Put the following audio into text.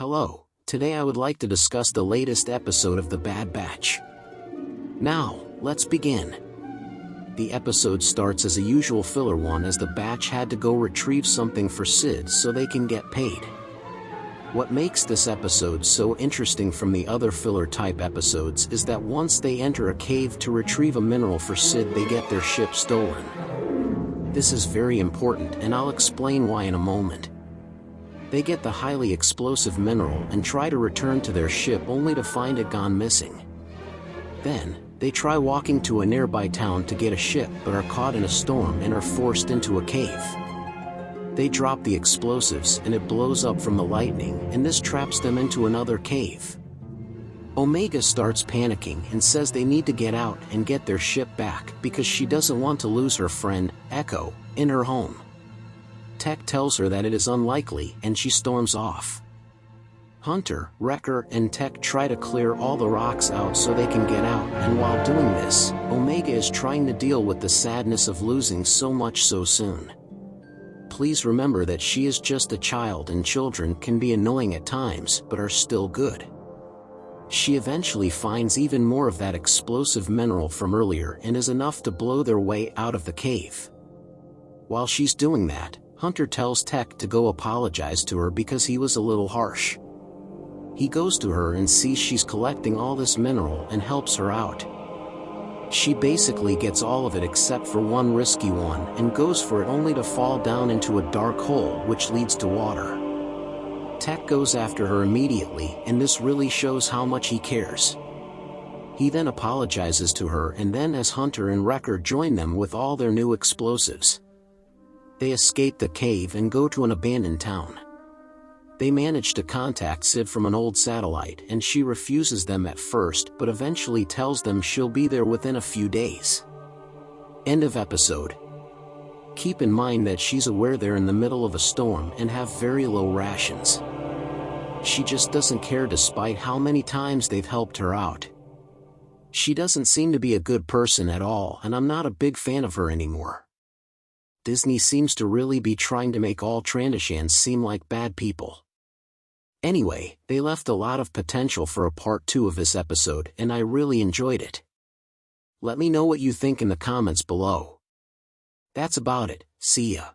Hello, today I would like to discuss the latest episode of The Bad Batch. Now, let's begin. The episode starts as a usual filler one as the Batch had to go retrieve something for Sid so they can get paid. What makes this episode so interesting from the other filler-type episodes is that once they enter a cave to retrieve a mineral for Sid, they get their ship stolen. This is very important, and I'll explain why in a moment. They get the highly explosive mineral and try to return to their ship only to find it gone missing. Then, they try walking to a nearby town to get a ship but are caught in a storm and are forced into a cave. They drop the explosives and it blows up from the lightning, and this traps them into another cave. Omega starts panicking and says they need to get out and get their ship back because she doesn't want to lose her friend, Echo, in her home. Tech tells her that it is unlikely and she storms off. Hunter, Wrecker, and Tech try to clear all the rocks out so they can get out, and while doing this, Omega is trying to deal with the sadness of losing so much so soon. Please remember that she is just a child and children can be annoying at times but are still good. She eventually finds even more of that explosive mineral from earlier and is enough to blow their way out of the cave. While she's doing that, Hunter tells Tech to go apologize to her because he was a little harsh. He goes to her and sees she's collecting all this mineral and helps her out. She basically gets all of it except for one risky one and goes for it only to fall down into a dark hole which leads to water. Tech goes after her immediately, and this really shows how much he cares. He then apologizes to her, and then as Hunter and Wrecker join them with all their new explosives, they escape the cave and go to an abandoned town. They manage to contact Sid from an old satellite, and she refuses them at first but eventually tells them she'll be there within a few days. End of episode. Keep in mind that she's aware they're in the middle of a storm and have very low rations. She just doesn't care despite how many times they've helped her out. She doesn't seem to be a good person at all, and I'm not a big fan of her anymore. Disney seems to really be trying to make all Trandashans seem like bad people. Anyway, they left a lot of potential for a part 2 of this episode, and I really enjoyed it. Let me know what you think in the comments below. That's about it, see ya.